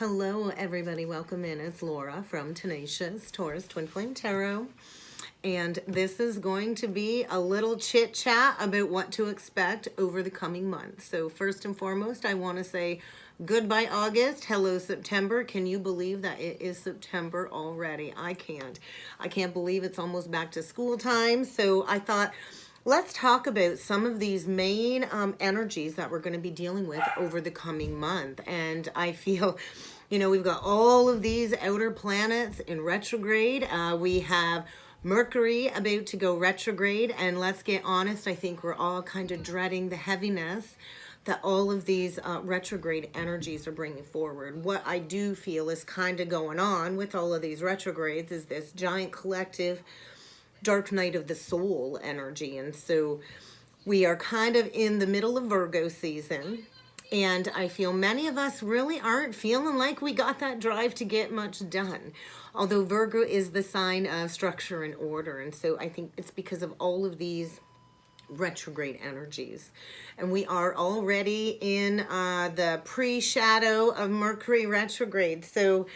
Hello, everybody. Welcome in. It's Laura from Tenacious Taurus Twin Flame Tarot. And this is going to be a little chit chat about what to expect over the coming months. So first and foremost, I want to say goodbye August. Hello September. Can you believe that it is September already? I can't. I can't believe it's almost back to school time. So I thought, let's talk about some of these main energies that we're going to be dealing with over the coming month. And I feel, we've got all of these outer planets in retrograde. We have Mercury about to go retrograde. And let's get honest, I think we're all kind of dreading the heaviness that all of these retrograde energies are bringing forward. What I do feel is kind of going on with all of these retrogrades is this giant collective dark night of the soul energy. And so we are kind of in the middle of Virgo season, and I feel many of us really aren't feeling like we got that drive to get much done, although Virgo is the sign of structure and order. And so I think it's because of all of these retrograde energies, and we are already in the pre-shadow of Mercury retrograde. So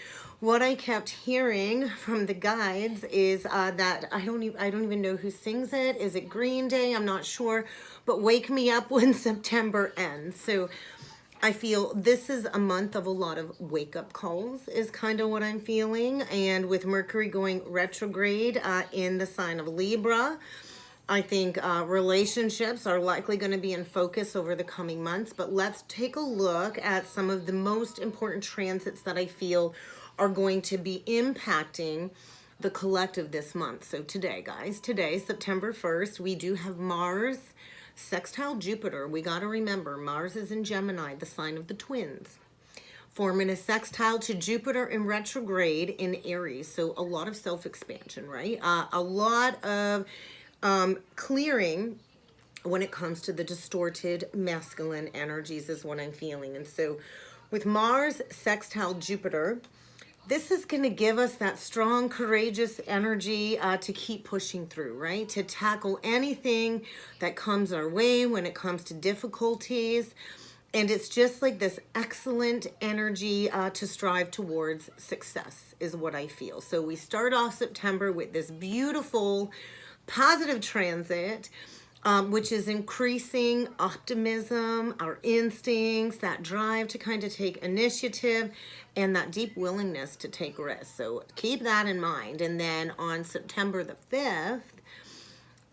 what I kept hearing from the guides is that I don't even know who sings it. Is it Green Day? I'm not sure, but wake me up when September ends. So I feel this is a month of a lot of wake-up calls is kind of what I'm feeling. And with Mercury going retrograde in the sign of Libra, I think relationships are likely going to be in focus over the coming months. But let's take a look at some of the most important transits that I feel are going to be impacting the collective this month. So today, guys, September 1st, we do have Mars sextile Jupiter. We got to remember, Mars is in Gemini, the sign of the twins, forming a sextile to Jupiter in retrograde in Aries. So a lot of self-expansion, right? A lot of clearing when it comes to the distorted masculine energies is what I'm feeling. And so with Mars sextile Jupiter, this is going to give us that strong, courageous energy to keep pushing through, right? To tackle anything that comes our way when it comes to difficulties. And it's just like this excellent energy to strive towards success is what I feel. So we start off September with this beautiful, positive transit, which is increasing optimism, our instincts, that drive to kind of take initiative, and that deep willingness to take risks. So keep that in mind. And then on September the 5th,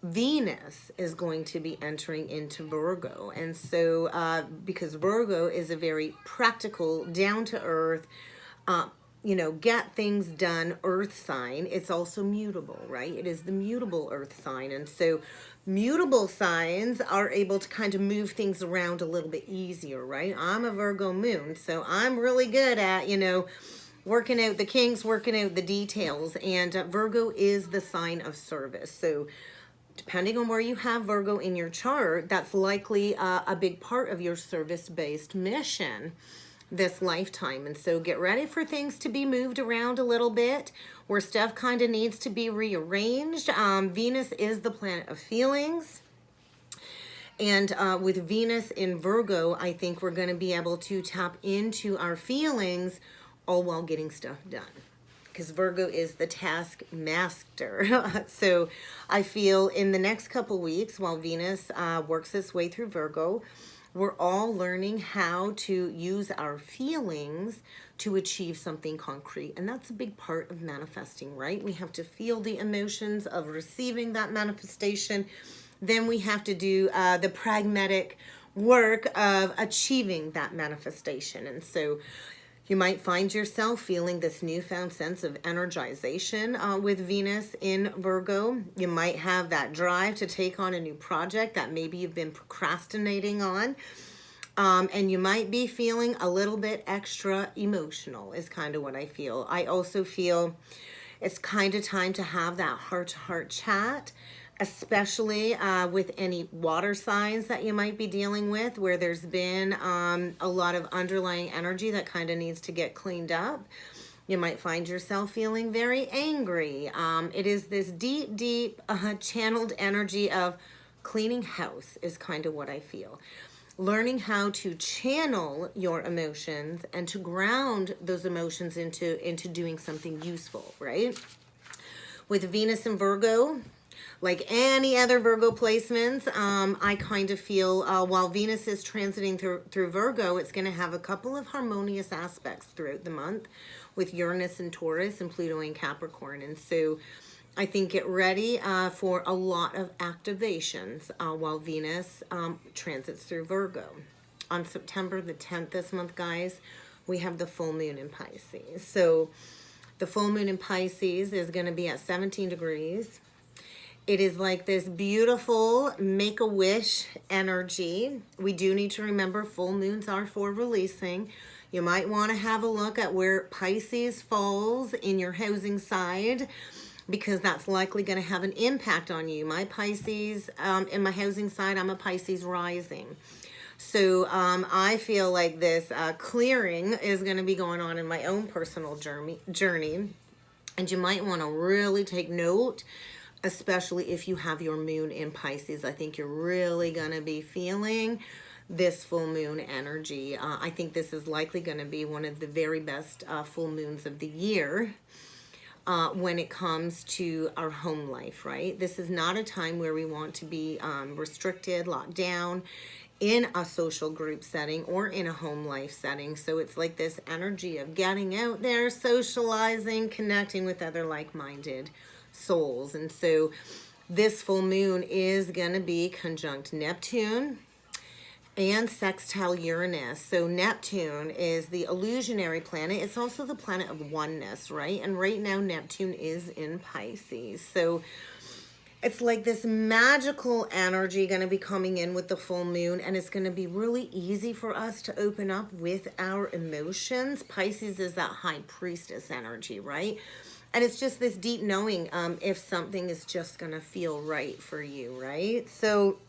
Venus is going to be entering into Virgo. And so because Virgo is a very practical, down-to-earth, get things done earth sign, it's also mutable, right? It is the mutable earth sign. And so mutable signs are able to kind of move things around a little bit easier, right? I'm a Virgo moon, so I'm really good at, working out the kinks, working out the details. And Virgo is the sign of service. So depending on where you have Virgo in your chart, that's likely a big part of your service-based mission this lifetime. And so get ready for things to be moved around a little bit, where stuff kind of needs to be rearranged. Venus is the planet of feelings. And with Venus in Virgo, I think we're going to be able to tap into our feelings all while getting stuff done, because Virgo is the task master. So I feel in the next couple weeks, while Venus works its way through Virgo, we're all learning how to use our feelings to achieve something concrete. And that's a big part of manifesting, right? We have to feel the emotions of receiving that manifestation. Then we have to do the pragmatic work of achieving that manifestation. And so you might find yourself feeling this newfound sense of energization with Venus in Virgo. You might have that drive to take on a new project that maybe you've been procrastinating on. And you might be feeling a little bit extra emotional is kind of what I feel. I also feel it's kind of time to have that heart-to-heart chat, especially with any water signs that you might be dealing with, where there's been a lot of underlying energy that kind of needs to get cleaned up. You might find yourself feeling very angry. It is this deep channeled energy of cleaning house is kind of what I feel. learning how to channel your emotions and to ground those emotions into doing something useful, right? With Venus and Virgo, like any other Virgo placements, I kind of feel while Venus is transiting through Virgo, it's going to have a couple of harmonious aspects throughout the month with Uranus and Taurus and Pluto and Capricorn. And so I think get ready for a lot of activations while Venus transits through Virgo. On September the 10th this month, guys, we have the full moon in Pisces. So the full moon in Pisces is going to be at 17 degrees. It is like this beautiful make-a-wish energy. We do need to remember full moons are for releasing. You might want to have a look at where Pisces falls in your housing side, because that's likely going to have an impact on you. My Pisces, in my housing side, I'm a Pisces rising. So I feel like this clearing is going to be going on in my own personal journey. And you might want to really take note, especially if you have your moon in Pisces. I think you're really going to be feeling this full moon energy. I think this is likely going to be one of the very best full moons of the year when it comes to our home life, right? This is not a time where we want to be restricted, locked down in a social group setting or in a home life setting. So it's like this energy of getting out there, socializing, connecting with other like-minded souls. And so this full moon is going to be conjunct Neptune and sextile Uranus. So Neptune is the illusionary planet. It's also the planet of oneness, right? And right now Neptune is in Pisces. So it's like this magical energy going to be coming in with the full moon, and it's going to be really easy for us to open up with our emotions. Pisces is that high priestess energy, right? And it's just this deep knowing if something is just going to feel right for you, right? So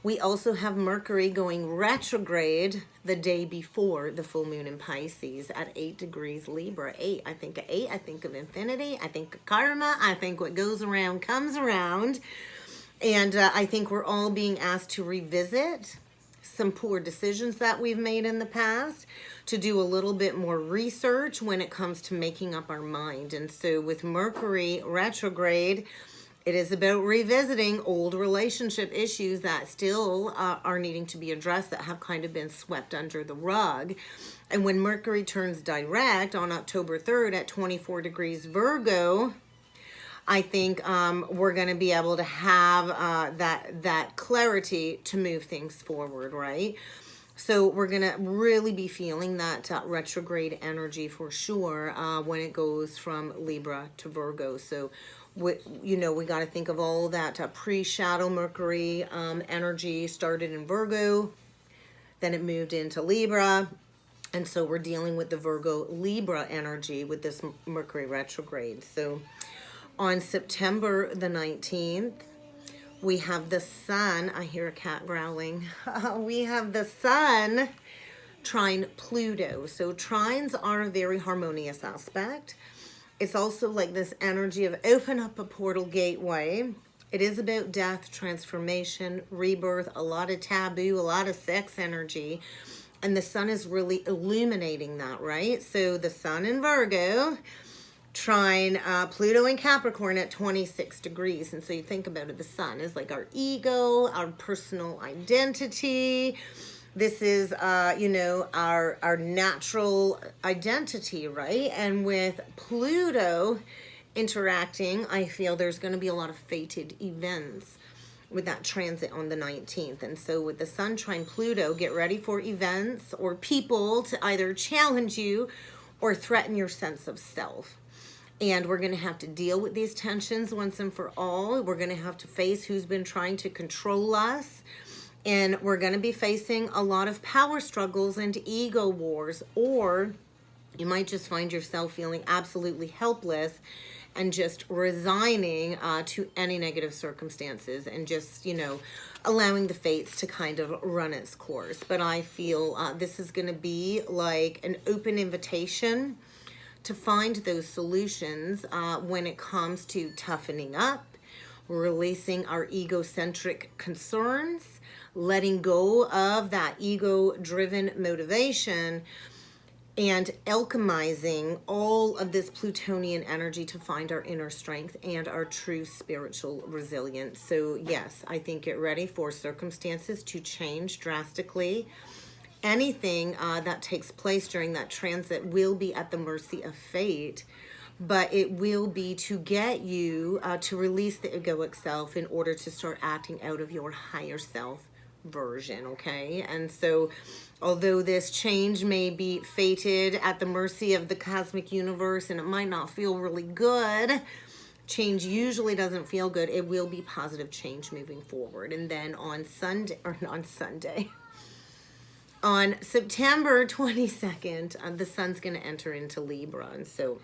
we also have Mercury going retrograde the day before the full moon in Pisces at 8 degrees Libra. 8, I think of 8, I think of infinity, I think of karma, I think what goes around comes around. And I think we're all being asked to revisit some poor decisions that we've made in the past, to do a little bit more research when it comes to making up our mind. And so with Mercury retrograde, it is about revisiting old relationship issues that still are needing to be addressed, that have kind of been swept under the rug. And when Mercury turns direct on October 3rd at 24 degrees Virgo, I think we're going to be able to have that clarity to move things forward, right? So we're going to really be feeling that retrograde energy for sure when it goes from Libra to Virgo. So we got to think of all that pre-shadow Mercury energy started in Virgo, then it moved into Libra, and so we're dealing with the Virgo Libra energy with this Mercury retrograde. So on September the 19th, we have the Sun. I hear a cat growling. We have the Sun trine Pluto. So trines are a very harmonious aspect. It's also like this energy of open up a portal gateway. It is about death, transformation, rebirth, a lot of taboo, a lot of sex energy. And the Sun is really illuminating that, right? So the Sun in Virgo, trine Pluto and Capricorn at 26 degrees. And so you think about it, the Sun is like our ego, our personal identity. This is, our natural identity, right? And with Pluto interacting, I feel there's going to be a lot of fated events with that transit on the 19th. And so with the Sun trine Pluto, get ready for events or people to either challenge you or threaten your sense of self. And we're going to have to deal with these tensions once and for all. We're going to have to face who's been trying to control us. And we're going to be facing a lot of power struggles and ego wars. Or you might just find yourself feeling absolutely helpless and just resigning to any negative circumstances and just, allowing the fates to kind of run its course. But I feel this is going to be like an open invitation to find those solutions when it comes to toughening up, releasing our egocentric concerns, letting go of that ego-driven motivation and alchemizing all of this Plutonian energy to find our inner strength and our true spiritual resilience. So yes, I think get ready for circumstances to change drastically. Anything that takes place during that transit will be at the mercy of fate, but it will be to get you to release the egoic self in order to start acting out of your higher self version, okay? And so although this change may be fated at the mercy of the cosmic universe and it might not feel really good, change usually doesn't feel good. It will be positive change moving forward. And then on September 22nd, the sun's going to enter into Libra. And so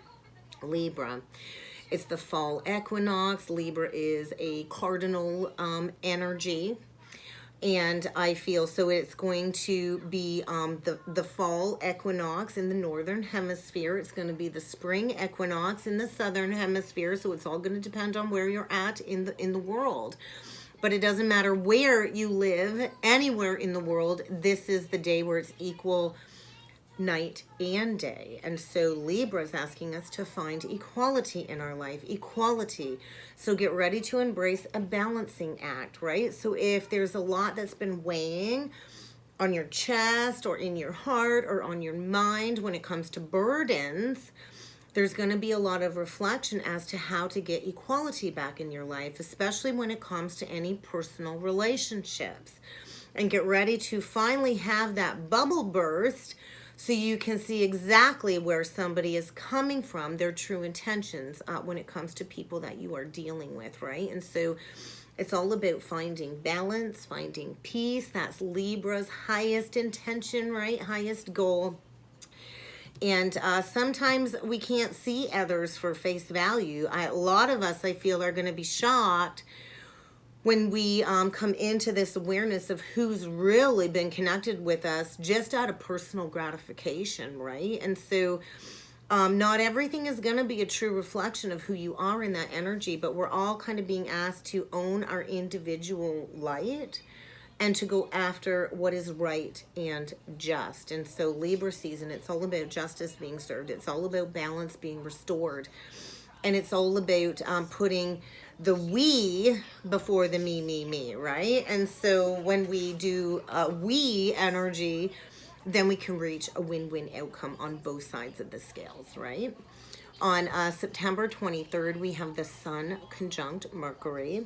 Libra, it's the fall equinox. Libra is a cardinal energy. And I feel so it's going to be the fall equinox in the northern hemisphere. It's going to be the spring equinox in the southern hemisphere. So it's all going to depend on where you're at in the world. But it doesn't matter where you live, anywhere in the world, this is the day where it's equal night and day. And so Libra is asking us to find equality in our life, equality. So get ready to embrace a balancing act, right? So if there's a lot that's been weighing on your chest or in your heart or on your mind when it comes to burdens, there's going to be a lot of reflection as to how to get equality back in your life, especially when it comes to any personal relationships. And get ready to finally have that bubble burst so you can see exactly where somebody is coming from, their true intentions when it comes to people that you are dealing with, right? And so it's all about finding balance, finding peace. That's Libra's highest intention, right? Highest goal. And sometimes we can't see others for face value. A lot of us, I feel, are going to be shocked when we come into this awareness of who's really been connected with us just out of personal gratification, right? And so not everything is going to be a true reflection of who you are in that energy, but we're all kind of being asked to own our individual light and to go after what is right and just. And so Libra season, it's all about justice being served. It's all about balance being restored. And it's all about putting the we before the me, right? And so when we do we energy, then we can reach a win-win outcome on both sides of the scales, right? On September 23rd, we have the sun conjunct Mercury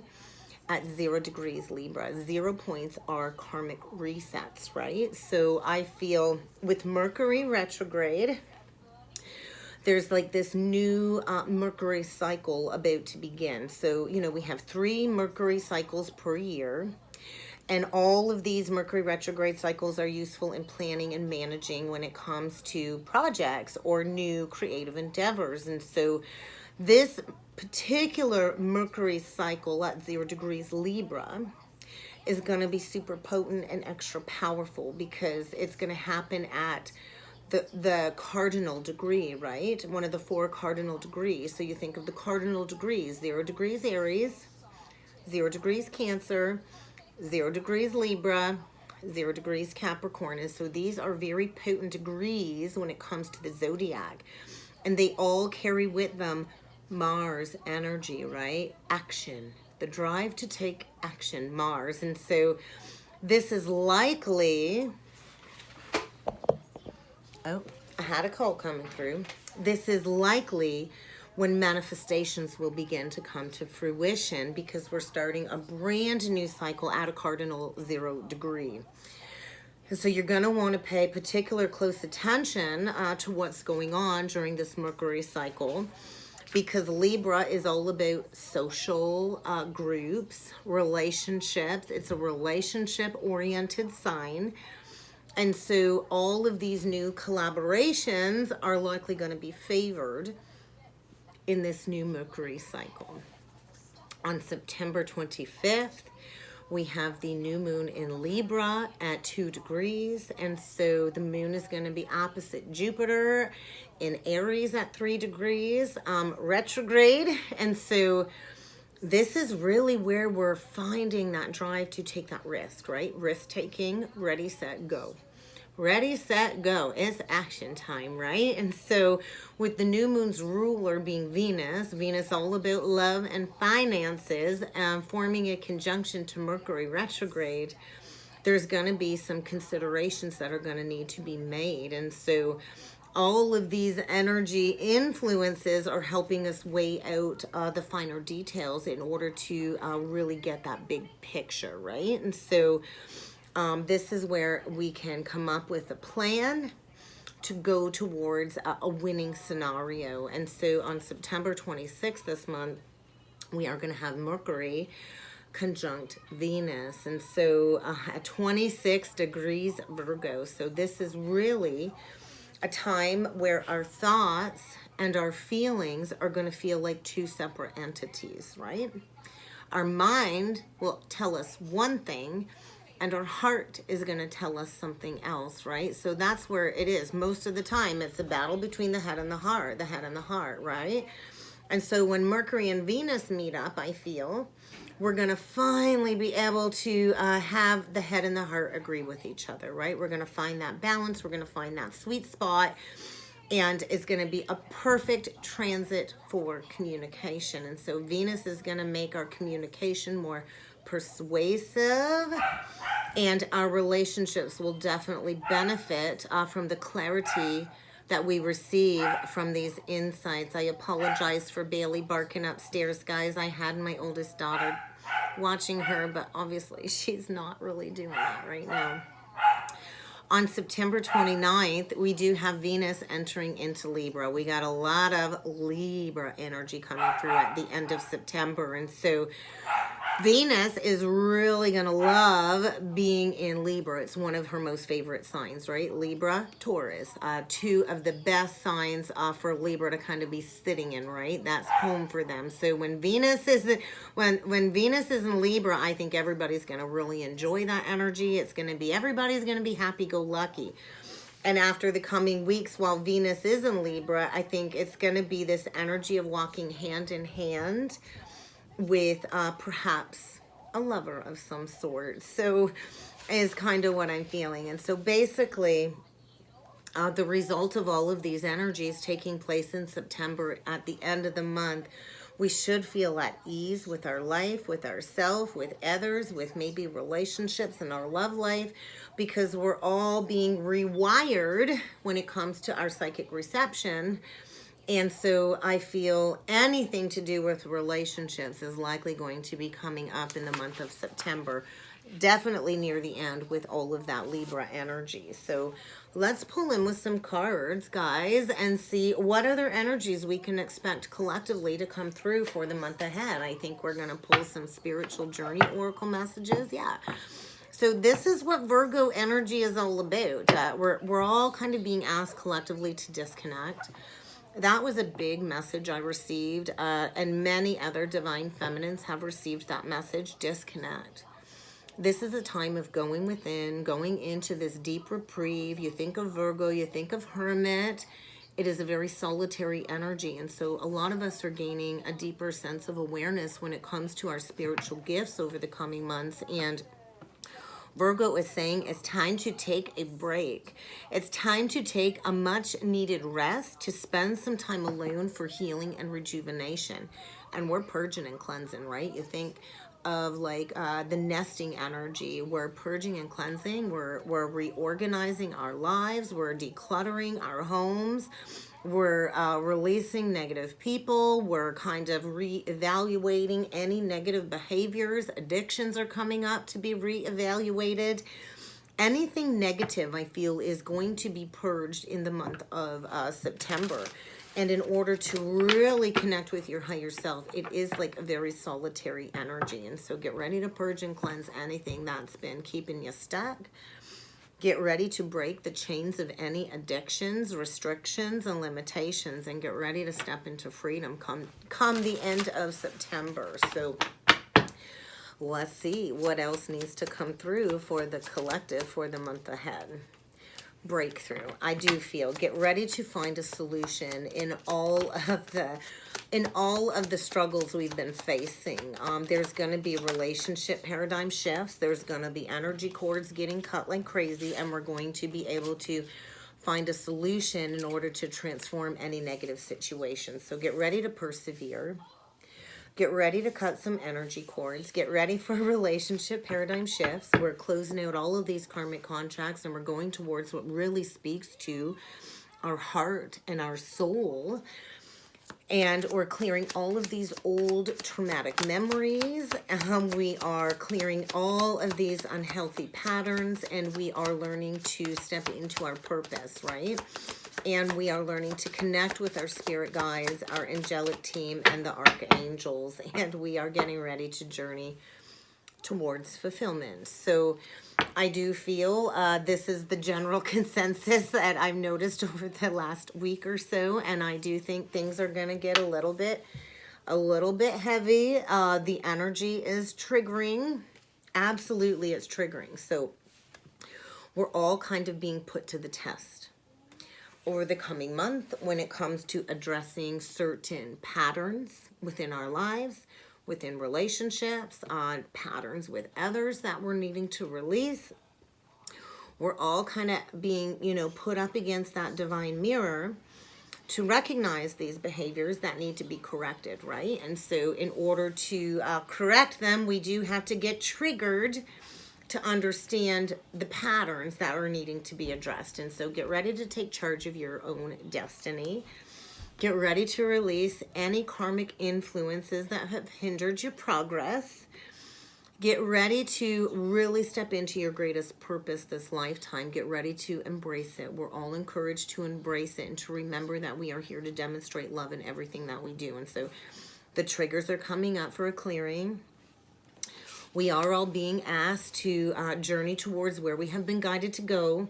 at 0 degrees Libra. 0 points are karmic resets, right? So I feel with Mercury retrograde, there's like this new Mercury cycle about to begin. So, you know, we have 3 Mercury cycles per year. And all of these Mercury retrograde cycles are useful in planning and managing when it comes to projects or new creative endeavors. And so this particular Mercury cycle at 0 degrees Libra is going to be super potent and extra powerful because it's going to happen at the cardinal degree, right? One of the 4 cardinal degrees. So you think of the cardinal degrees: 0 degrees Aries, 0 degrees Cancer, 0 degrees Libra, 0 degrees Capricorn. And so these are very potent degrees when it comes to the zodiac. And they all carry with them Mars energy, right? Action, the drive to take action, Mars. And so this is likely... Oh, I had a call coming through. This is likely when manifestations will begin to come to fruition because we're starting a brand new cycle at a cardinal 0 degree. And so you're going to want to pay particular close attention to what's going on during this Mercury cycle because Libra is all about social groups, relationships. It's a relationship-oriented sign. And so all of these new collaborations are likely going to be favored in this new Mercury cycle. On September 25th, we have the new moon in Libra at 2 degrees. And so the moon is going to be opposite Jupiter in Aries at 3 degrees, retrograde. And so this is really where we're finding that drive to take that risk, right? Risk taking, ready, set, go. Ready, set, go. It's action time, right? And so with the new moon's ruler being Venus, Venus all about love and finances, forming a conjunction to Mercury retrograde, there's going to be some considerations that are going to need to be made. And so all of these energy influences are helping us weigh out the finer details in order to really get that big picture, right? And so this is where we can come up with a plan to go towards a winning scenario. And so on September 26th this month, we are going to have Mercury conjunct Venus. And so at 26 degrees Virgo. So this is really a time where our thoughts and our feelings are going to feel like two separate entities, right? Our mind will tell us one thing, and our heart is going to tell us something else, right? So that's where it is. Most of the time, it's a battle between the head and the heart, right? And so when Mercury and Venus meet up, I feel, we're going to finally be able to have the head and the heart agree with each other, right? We're going to find that balance. We're going to find that sweet spot. And it's going to be a perfect transit for communication. And so Venus is going to make our communication more persuasive, and our relationships will definitely benefit from the clarity that we receive from these insights. I apologize for Bailey barking upstairs, guys. I had my oldest daughter watching her, but obviously she's not really doing that right now. On September 29th, we do have Venus entering into Libra. We got a lot of Libra energy coming through at the end of September. And so Venus is really going to love being in Libra. It's one of her most favorite signs, right? Libra, Taurus, two of the best signs for Libra to kind of be sitting in, right? That's home for them. So when Venus is when Venus is in Libra, I think everybody's going to really enjoy that energy. It's going to be, everybody's going to be happy-go-lucky. And after the coming weeks, while Venus is in Libra, I think it's going to be this energy of walking hand in hand with perhaps a lover of some sort. So is kind of what I'm feeling. And so basically, the result of all of these energies taking place in September at the end of the month, we should feel at ease with our life, with ourselves, with others, with maybe relationships and our love life, because we're all being rewired when it comes to our psychic reception. And so I feel anything to do with relationships is likely going to be coming up in the month of September, definitely near the end with all of that Libra energy. So let's pull in with some cards, guys, and see what other energies we can expect collectively to come through for the month ahead. I think we're going to pull some spiritual journey oracle messages. Yeah. So this is what Virgo energy is all about. We're all kind of being asked collectively to disconnect. That was a big message I received, and many other divine feminines have received that message, disconnect. This is a time of going within, going into this deep reprieve. You think of Virgo, you think of Hermit. It is a very solitary energy, and so a lot of us are gaining a deeper sense of awareness when it comes to our spiritual gifts over the coming months. And Virgo is saying it's time to take a break. It's time to take a much needed rest, to spend some time alone for healing and rejuvenation. And we're purging and cleansing, right? You think of like the nesting energy. We're purging and cleansing. We're reorganizing our lives. We're decluttering our homes. We're releasing negative people. We're kind of reevaluating any negative behaviors. Addictions are coming up to be reevaluated. Anything negative, I feel, is going to be purged in the month of September. And in order to really connect with your higher self, it is like a very solitary energy. And so get ready to purge and cleanse anything that's been keeping you stuck. Get ready to break the chains of any addictions, restrictions, and limitations, and get ready to step into freedom come the end of September. So let's see what else needs to come through for the collective for the month ahead. breakthrough. I do feel, get ready to find a solution in all of the struggles we've been facing. There's going to be relationship paradigm shifts. There's going to be energy cords getting cut like crazy, and we're going to be able to find a solution in order to transform any negative situation. So get ready to persevere. Get ready to cut some energy cords. Get ready for relationship paradigm shifts. We're closing out all of these karmic contracts, and we're going towards what really speaks to our heart and our soul. And we're clearing all of these old traumatic memories. We are clearing all of these unhealthy patterns, and we are learning to step into our purpose, right? And we are learning to connect with our spirit guides, our angelic team, and the archangels. And we are getting ready to journey towards fulfillment. So I do feel this is the general consensus that I've noticed over the last week or so. And I do think things are going to get a little bit heavy. The energy is triggering. Absolutely, it's triggering. So we're all kind of being put to the test over the coming month when it comes to addressing certain patterns within our lives, within relationships, patterns with others that we're needing to release. We're all kind of being, put up against that divine mirror to recognize these behaviors that need to be corrected, right? And so in order to correct them, we do have to get triggered to understand the patterns that are needing to be addressed. And so get ready to take charge of your own destiny. Get ready to release any karmic influences that have hindered your progress. Get ready to really step into your greatest purpose this lifetime. Get ready to embrace it. We're all encouraged to embrace it and to remember that we are here to demonstrate love in everything that we do. And so the triggers are coming up for a clearing. We are all being asked to journey towards where we have been guided to go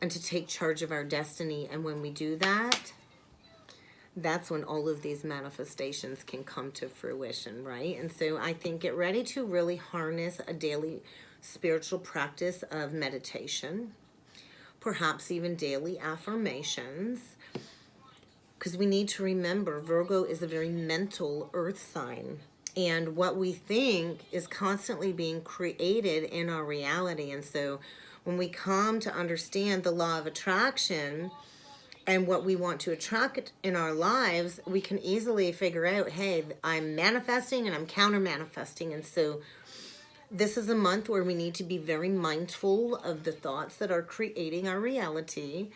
and to take charge of our destiny. And when we do that, that's when all of these manifestations can come to fruition, right? And so I think get ready to really harness a daily spiritual practice of meditation, perhaps even daily affirmations, because we need to remember Virgo is a very mental earth sign. And what we think is constantly being created in our reality. And so when we come to understand the law of attraction and what we want to attract in our lives, we can easily figure out, hey, I'm manifesting and I'm counter-manifesting. And so this is a month where we need to be very mindful of the thoughts that are creating our reality.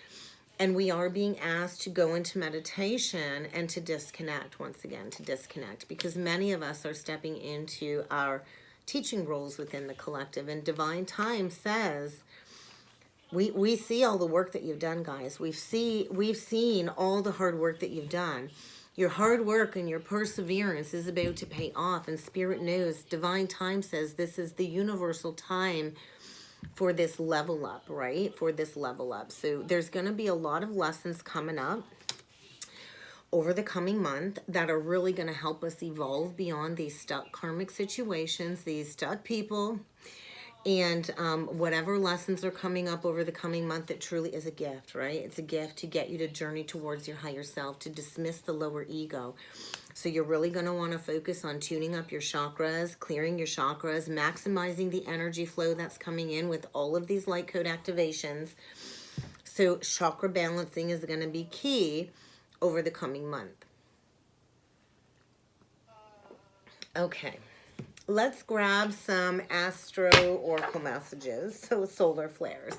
And we are being asked to go into meditation and to disconnect, once again, to disconnect, because many of us are stepping into our teaching roles within the collective. And Divine Time says, we see all the work that you've done, guys. We've seen all the hard work that you've done. Your hard work and your perseverance is about to pay off. And Spirit knows, Divine Time says this is the universal time for this level up, right? For this level up. So there's going to be a lot of lessons coming up over the coming month that are really going to help us evolve beyond these stuck karmic situations, these stuck people, and whatever lessons are coming up over the coming month, it truly is a gift, right? It's a gift to get you to journey towards your higher self, to dismiss the lower ego. So you're really going to want to focus on tuning up your chakras, clearing your chakras, maximizing the energy flow that's coming in with all of these light code activations. So chakra balancing is going to be key over the coming month. Okay, let's grab some astro oracle messages. So solar flares.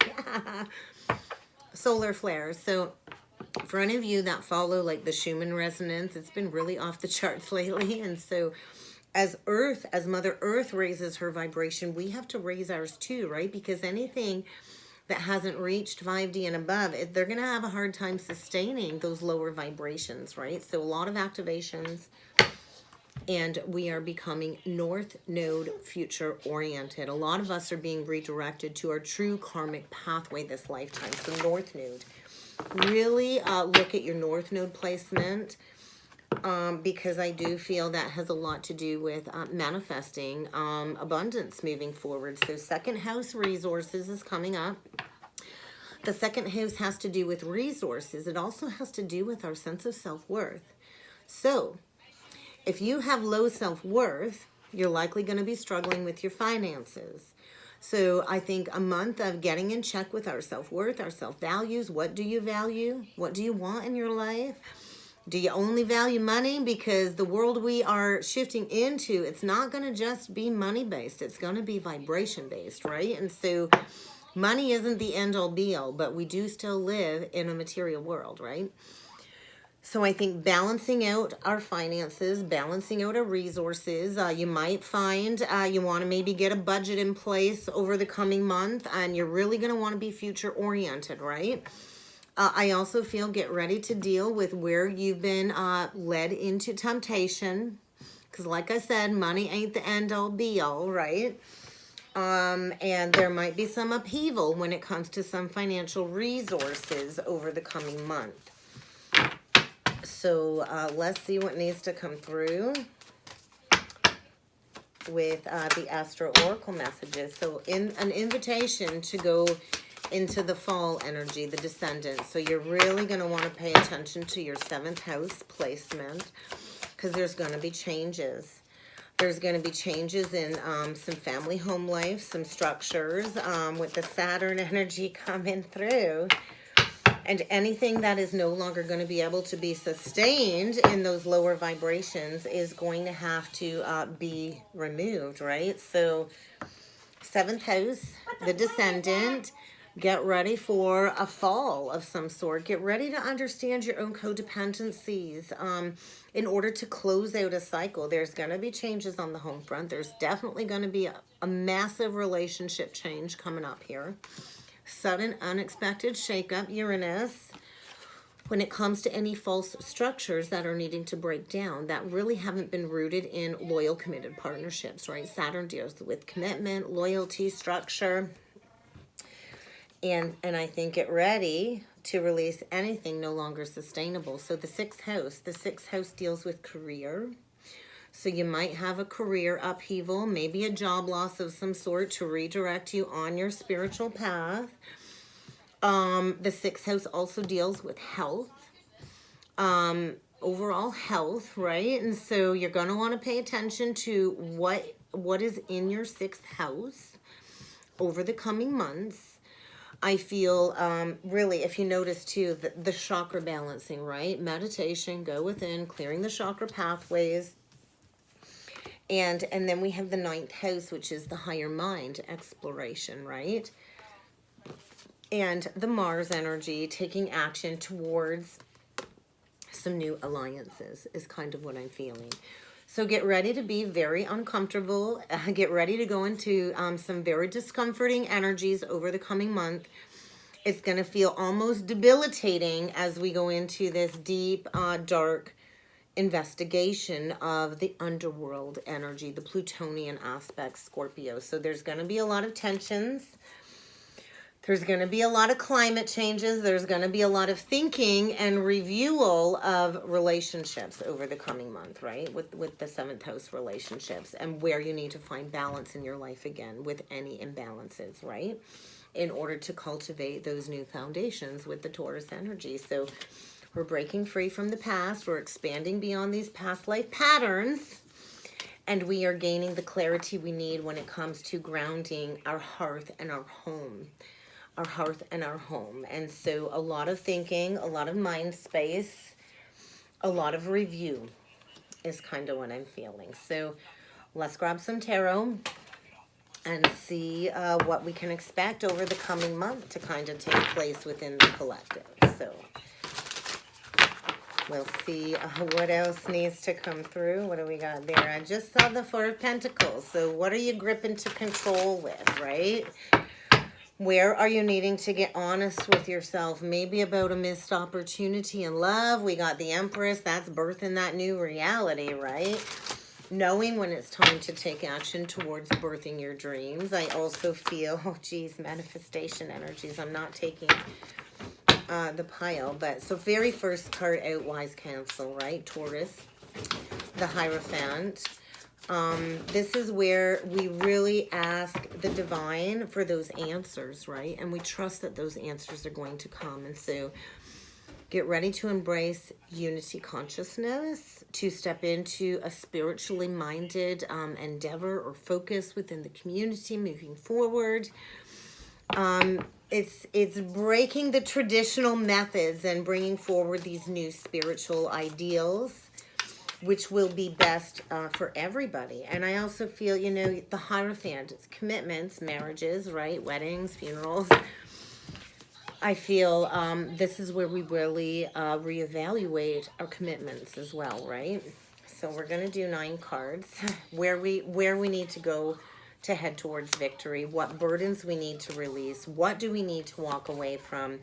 Solar flares. So for any of you that follow like the Schumann resonance, it's been really off the charts lately. And so as Mother Earth raises her vibration, we have to raise ours too, right? Because anything that hasn't reached 5D and above, they're going to have a hard time sustaining those lower vibrations, right? So a lot of activations, and we are becoming North Node future oriented. A lot of us are being redirected to our true karmic pathway this lifetime. So North Node. Really look at your North Node placement, because I do feel that has a lot to do with manifesting abundance moving forward. So second house resources is coming up. The second house has to do with resources. It also has to do with our sense of self-worth. So if you have low self-worth, you're likely going to be struggling with your finances. So I think a month of getting in check with our self-worth, our self-values. What do you value? What do you want in your life? Do you only value money? Because the world we are shifting into, it's not going to just be money-based. It's going to be vibration-based, right? And so money isn't the end-all be-all, but we do still live in a material world, right? So I think balancing out our finances, balancing out our resources, you might find you want to maybe get a budget in place over the coming month, and you're really going to want to be future-oriented, right? I also feel get ready to deal with where you've been led into temptation. Because like I said, money ain't the end-all be-all, right? And there might be some upheaval when it comes to some financial resources over the coming month. So let's see what needs to come through with the Astro Oracle messages. So in an invitation to go into the fall energy, the descendant. So you're really going to want to pay attention to your 7th house placement, because there's going to be changes. There's going to be changes in some family home life, some structures with the Saturn energy coming through. And anything that is no longer going to be able to be sustained in those lower vibrations is going to have to be removed, right? So 7th house, the descendant. Get ready for a fall of some sort. Get ready to understand your own codependencies in order to close out a cycle. There's going to be changes on the home front. There's definitely going to be a massive relationship change coming up here. Sudden, unexpected shakeup, Uranus. When it comes to any false structures that are needing to break down, that really haven't been rooted in loyal, committed partnerships, right? Saturn deals with commitment, loyalty, structure. And I think get ready to release anything no longer sustainable. So the 6th house deals with career. So you might have a career upheaval, maybe a job loss of some sort to redirect you on your spiritual path. The 6th house also deals with health, overall health, right? And so you're going to want to pay attention to what is in your 6th house over the coming months. I feel really, if you notice too, the chakra balancing, right? Meditation, go within, clearing the chakra pathways. And then we have the 9th house, which is the higher mind exploration, right? And the Mars energy, taking action towards some new alliances is kind of what I'm feeling. So get ready to be very uncomfortable. Get ready to go into some very discomforting energies over the coming month. It's going to feel almost debilitating as we go into this deep, dark investigation of the underworld energy, the Plutonian aspect, Scorpio. So there's going to be a lot of tensions. There's going to be a lot of climate changes. There's going to be a lot of thinking and review of relationships over the coming month, right? With the 7th house relationships and where you need to find balance in your life again with any imbalances, right? In order to cultivate those new foundations with the Taurus energy. So we're breaking free from the past. We're expanding beyond these past life patterns. And we are gaining the clarity we need when it comes to grounding our hearth and our home. Our hearth and our home. And so a lot of thinking, a lot of mind space, a lot of review is kind of what I'm feeling. So let's grab some tarot and see what we can expect over the coming month to kind of take place within the collective. So we'll see what else needs to come through. What do we got there? I just saw the 4 of Pentacles. So what are you gripping to control with, right? Where are you needing to get honest with yourself? Maybe about a missed opportunity in love. We got the Empress. That's birthing that new reality, right? Knowing when it's time to take action towards birthing your dreams. I also feel, oh geez, manifestation energies. I'm not taking the pile. But so very first card out, wise counsel, right? Taurus, the Hierophant. This is where we really ask the divine for those answers, right? And we trust that those answers are going to come. And so get ready to embrace unity consciousness, to step into a spiritually minded endeavor or focus within the community moving forward. It's breaking the traditional methods and bringing forward these new spiritual ideals, which will be best for everybody. And I also feel, you know, the Hierophant, it's commitments, marriages, right? Weddings, funerals. I feel this is where we really reevaluate our commitments as well, right? So we're going to do 9 cards where we need to go to head towards victory, what burdens we need to release, what do we need to walk away from,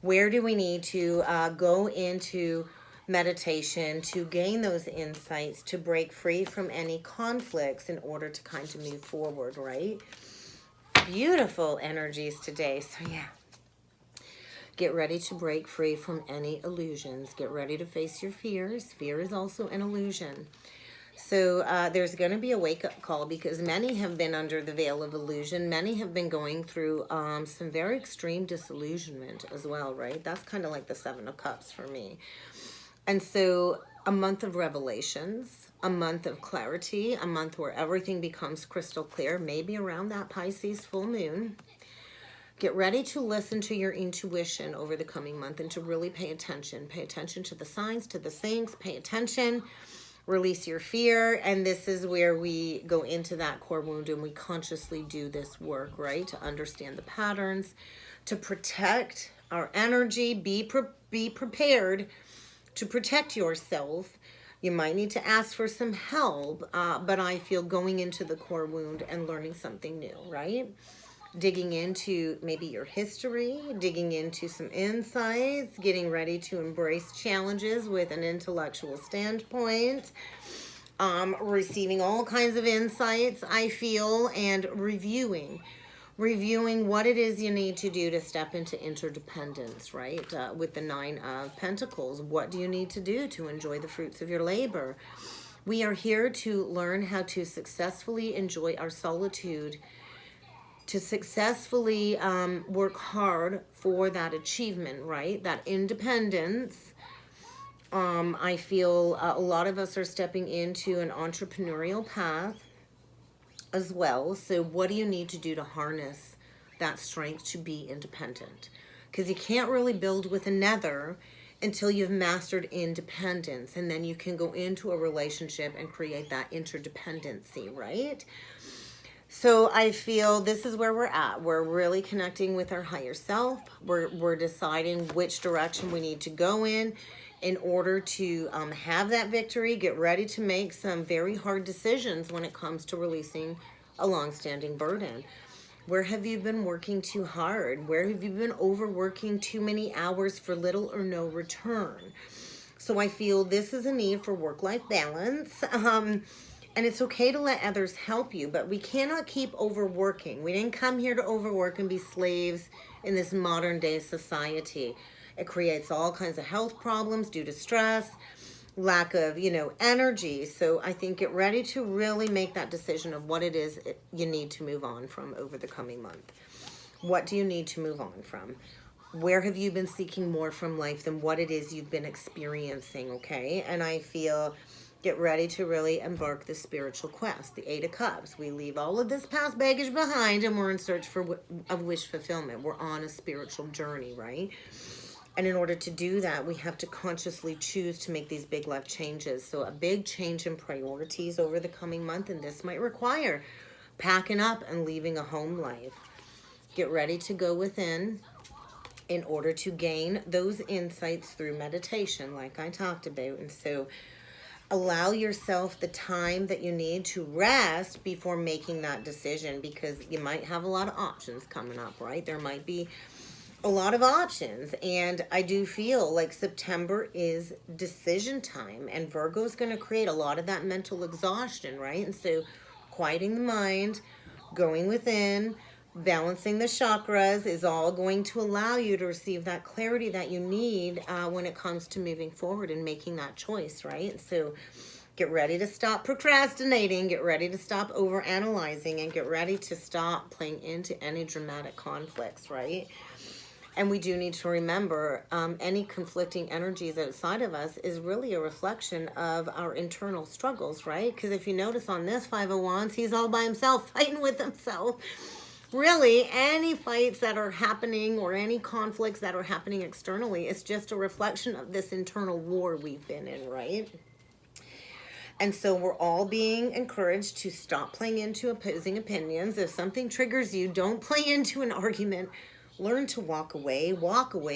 where do we need to go into meditation to gain those insights, to break free from any conflicts in order to kind of move forward, right? Beautiful energies today. So yeah, get ready to break free from any illusions. Get ready to face your fears. Fear is also an illusion. So there's going to be a wake-up call because many have been under the veil of illusion. Many have been going through some very extreme disillusionment as well, right? That's kind of like the 7 of Cups for me. And so a month of revelations, a month of clarity, a month where everything becomes crystal clear, maybe around that Pisces full moon. Get ready to listen to your intuition over the coming month and to really pay attention. Pay attention to the signs, to the things, pay attention. Release your fear, and this is where we go into that core wound and we consciously do this work, right? To understand the patterns, to protect our energy, be prepared to protect yourself. You might need to ask for some help, but I feel going into the core wound and learning something new, right? Digging into maybe your history, digging into some insights, getting ready to embrace challenges with an intellectual standpoint, receiving all kinds of insights, I feel, and reviewing what it is you need to do to step into interdependence, right? With the 9 of Pentacles, what do you need to do to enjoy the fruits of your labor? We are here to learn how to successfully enjoy our solitude, to successfully work hard for that achievement, right? That independence. I feel a lot of us are stepping into an entrepreneurial path as well. So what do you need to do to harness that strength to be independent? Because you can't really build with another until you've mastered independence. And then you can go into a relationship and create that interdependency, right? So I feel this is where we're at. We're really connecting with our higher self. We're deciding which direction we need to go in order to have that victory. Get ready to make some very hard decisions when it comes to releasing a long-standing burden. Where have you been working too hard? Where have you been overworking too many hours for little or no return? So I feel this is a need for work-life balance. And it's okay to let others help you, but we cannot keep overworking. We didn't come here to overwork and be slaves in this modern day society. It creates all kinds of health problems due to stress, lack of, energy. So I think get ready to really make that decision of what it is you need to move on from over the coming month. What do you need to move on from? Where have you been seeking more from life than what it is you've been experiencing, okay? And I feel get ready to really embark the spiritual quest, the 8 of Cups. We leave all of this past baggage behind and we're in search of wish fulfillment. We're on a spiritual journey, right? And in order to do that, we have to consciously choose to make these big life changes. So a big change in priorities over the coming month, and this might require packing up and leaving a home life. Get ready to go within in order to gain those insights through meditation, like I talked about. And so allow yourself the time that you need to rest before making that decision, because you might have a lot of options coming up, right? There might be a lot of options, and I do feel like September is decision time, and Virgo is going to create a lot of that mental exhaustion, right? And so quieting the mind, going within, balancing the chakras is all going to allow you to receive that clarity that you need when it comes to moving forward and making that choice, right? So Get ready to stop procrastinating. Get ready to stop overanalyzing, and get ready to stop playing into any dramatic conflicts, right? And we do need to remember any conflicting energies outside of us is really a reflection of our internal struggles, right? Because if you notice on this Five of Wands, he's all by himself, fighting with himself. Really, any fights that are happening or any conflicts that are happening externally is just a reflection of this internal war we've been in, right? And so we're all being encouraged to stop playing into opposing opinions. If something triggers you, don't play into an argument. Learn to walk away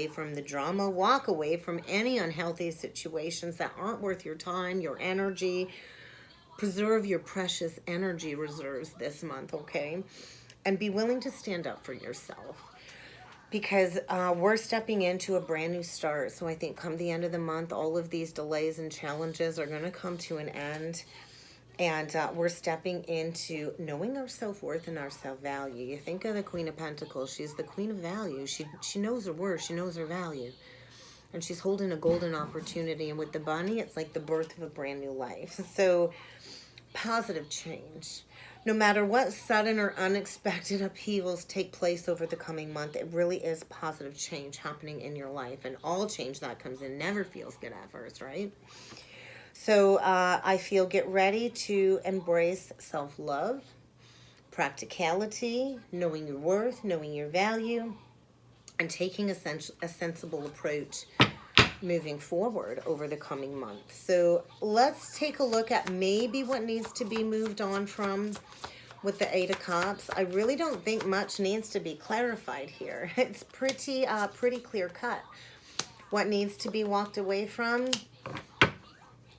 from the drama, walk away from any unhealthy situations that aren't worth your time, your energy. Preserve your precious energy reserves this month, okay? And be willing to stand up for yourself, because we're stepping into a brand new start. So I think come the end of the month, all of these delays and challenges are going to come to an end. And we're stepping into knowing our self-worth and our self-value. You think of the Queen of Pentacles. She's the Queen of Value. She knows her worth. She knows her value. And she's holding a golden opportunity. And with the bunny, it's like the birth of a brand new life. So positive change. No matter what sudden or unexpected upheavals take place over the coming month, it really is positive change happening in your life. And all change that comes in never feels good at first, right? So I feel get ready to embrace self-love, practicality, knowing your worth, knowing your value, and taking a sensible approach moving forward over the coming month. So let's take a look at maybe what needs to be moved on from with the Eight of Cups. I really don't think much needs to be clarified here. It's pretty clear cut. What needs to be walked away from?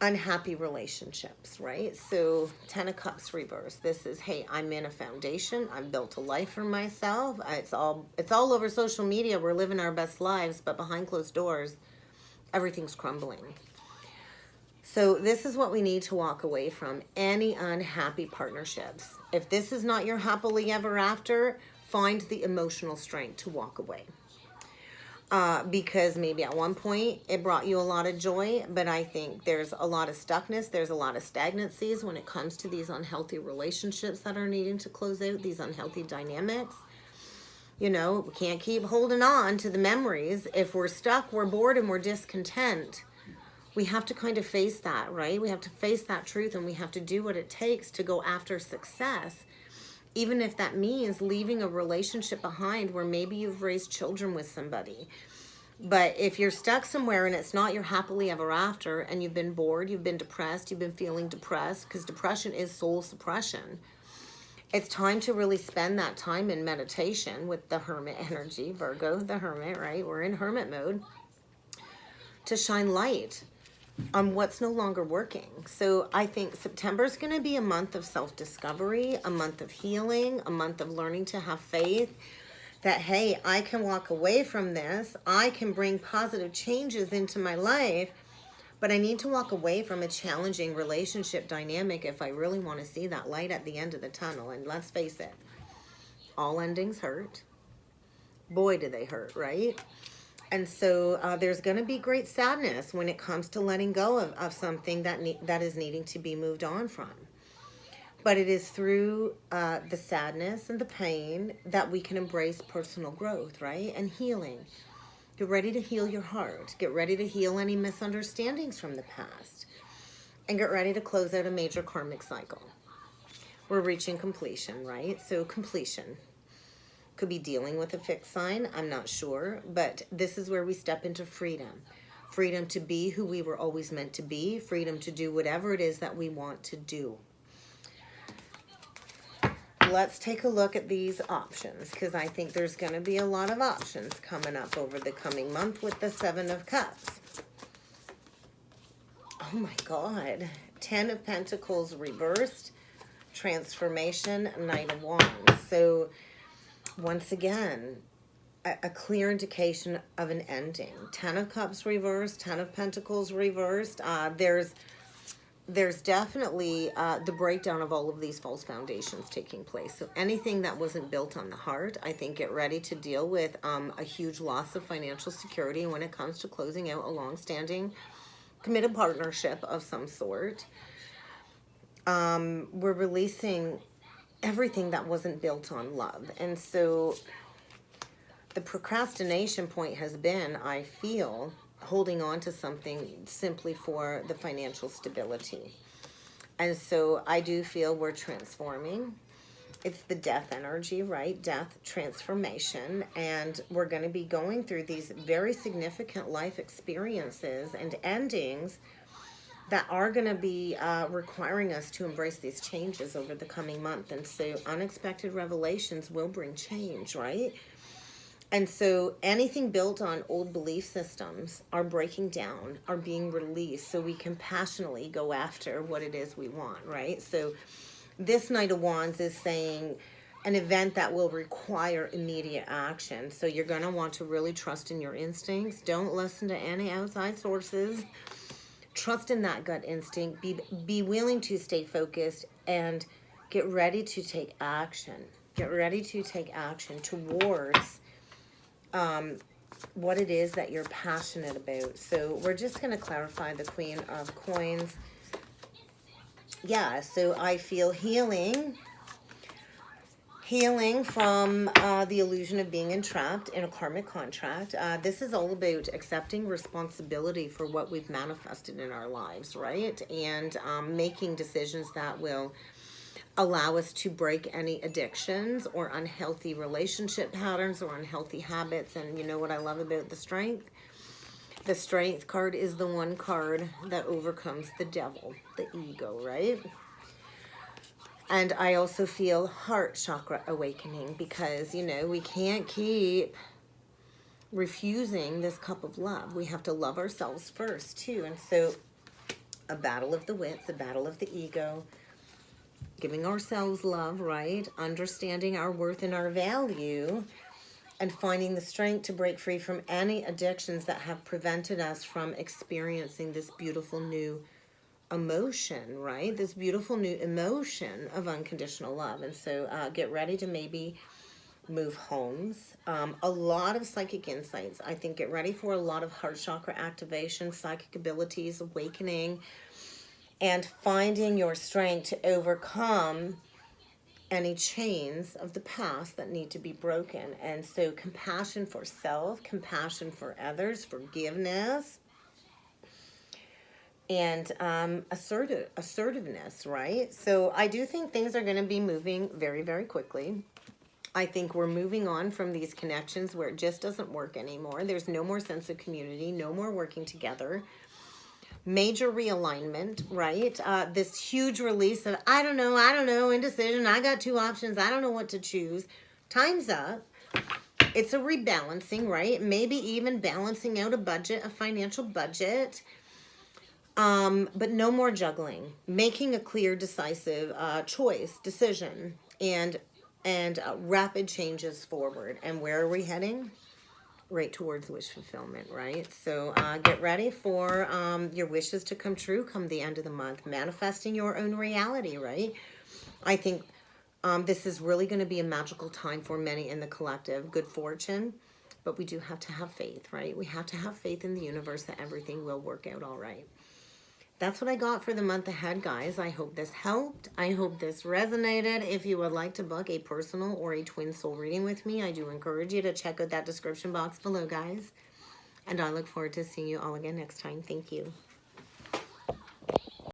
Unhappy relationships, right? So 10 of Cups reverse. This is, hey, I'm in a foundation. I've built a life for myself. It's all over social media. We're living our best lives, but behind closed doors, everything's crumbling. So this is what we need to walk away from. Any unhappy partnerships. If this is not your happily ever after, find the emotional strength to walk away. Because maybe at one point it brought you a lot of joy, but I think there's a lot of stuckness, there's a lot of stagnancies when it comes to these unhealthy relationships that are needing to close out, these unhealthy dynamics. You know, we can't keep holding on to the memories. If we're stuck, we're bored, and we're discontent. We have to kind of face that, right? We have to face that truth, and we have to do what it takes to go after success. Even if that means leaving a relationship behind where maybe you've raised children with somebody. But if you're stuck somewhere and it's not your happily ever after, and you've been bored, you've been depressed, you've been feeling depressed, because depression is soul suppression. It's time to really spend that time in meditation with the Hermit energy, Virgo, the Hermit, right? We're in Hermit mode, to shine light on what's no longer working. So I think September is going to be a month of self-discovery, a month of healing, a month of learning to have faith that, hey, I can walk away from this. I can bring positive changes into my life, but I need to walk away from a challenging relationship dynamic if I really want to see that light at the end of the tunnel. And let's face it, all endings hurt. Boy, do they hurt, right? And so there's going to be great sadness when it comes to letting go of something that is needing to be moved on from. But it is through the sadness and the pain that we can embrace personal growth, right? And healing. Get ready to heal your heart. Get ready to heal any misunderstandings from the past. And get ready to close out a major karmic cycle. We're reaching completion, right? So completion. Could be dealing with a fixed sign, I'm not sure, but this is where we step into freedom. Freedom to be who we were always meant to be, freedom to do whatever it is that we want to do. Let's take a look at these options, because I think there's going to be a lot of options coming up over the coming month with the Seven of Cups. Oh my God. 10 of Pentacles reversed, transformation, Knight of Wands. So once again, a clear indication of an ending. 10 of Cups reversed, 10 of Pentacles reversed. There's definitely the breakdown of all of these false foundations taking place. So anything that wasn't built on the heart, I think get ready to deal with a huge loss of financial security when it comes to closing out a long-standing committed partnership of some sort. we're releasing everything that wasn't built on love. And so the procrastination point has been, I feel, holding on to something simply for the financial stability. And so I do feel we're transforming. It's the death energy, right? Death, transformation. And we're going to be going through these very significant life experiences and endings that are going to be requiring us to embrace these changes over the coming month. And so unexpected revelations will bring change, right? And so anything built on old belief systems are breaking down, are being released, so we can passionately go after what it is we want, right? So this Knight of Wands is saying an event that will require immediate action. So you're going to want to really trust in your instincts. Don't listen to any outside sources. Trust in that gut instinct. Be willing to stay focused and get ready to take action. Get ready to take action towards what it is that you're passionate about. So we're just going to clarify the Queen of Coins. Yeah, so I feel healing from the illusion of being entrapped in a karmic contract. This is all about accepting responsibility for what we've manifested in our lives, right? And making decisions that will allow us to break any addictions or unhealthy relationship patterns or unhealthy habits. And you know what I love about the Strength? The Strength card is the one card that overcomes the devil, the ego, right? And I also feel heart chakra awakening because, you know, we can't keep refusing this cup of love. We have to love ourselves first, too. And so a battle of the wits, a battle of the ego, giving ourselves love, right? Understanding our worth and our value, and finding the strength to break free from any addictions that have prevented us from experiencing this beautiful new emotion, right? This beautiful new emotion of unconditional love. And so get ready to maybe move homes. A lot of psychic insights. I think get ready for a lot of heart chakra activation, psychic abilities, awakening, and finding your strength to overcome any chains of the past that need to be broken. And so compassion for self, compassion for others, forgiveness, and assertiveness, right? So I do think things are going to be moving very, very quickly. I think we're moving on from these connections where it just doesn't work anymore. There's no more sense of community, no more working together. Major realignment, right? This huge release of, I don't know, indecision. I got two options. I don't know what to choose. Time's up. It's a rebalancing, right? Maybe even balancing out a budget, a financial budget. But no more juggling. Making a clear, decisive choice, decision, and rapid changes forward. And where are we heading? Right towards wish fulfillment, right? So get ready for your wishes to come true come the end of the month. Manifesting your own reality, right? I think this is really going to be a magical time for many in the collective. Good fortune, but we do have to have faith, right? We have to have faith in the universe that everything will work out all right. That's what I got for the month ahead, guys. I hope this helped. I hope this resonated. If you would like to book a personal or a twin soul reading with me, I do encourage you to check out that description box below, guys. And I look forward to seeing you all again next time. Thank you.